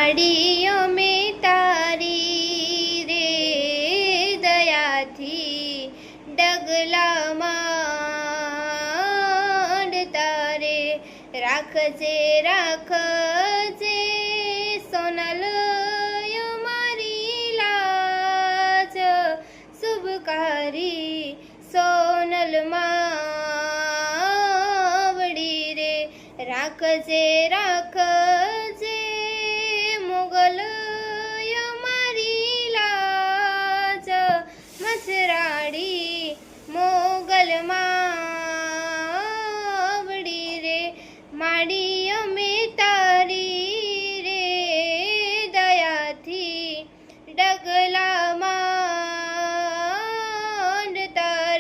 માડી અમે તારી રે દયાથી ડગલા માંડતા રે રાખજે રાખજે સોનલ મારી લાજ શુભકારી સોનલ માવડી રે રાખજે રાખજે મોગલ મારી લાજ મસરાડી મોગલ માવડી રે માડી અમે તારી રે દયાથી ડગલા માંડતા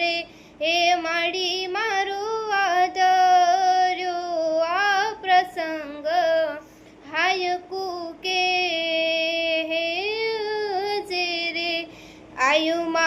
રે હે માડી મારું આદર્યો આ પ્રસંગ હાયકુ કે હે જે રે આયુમાં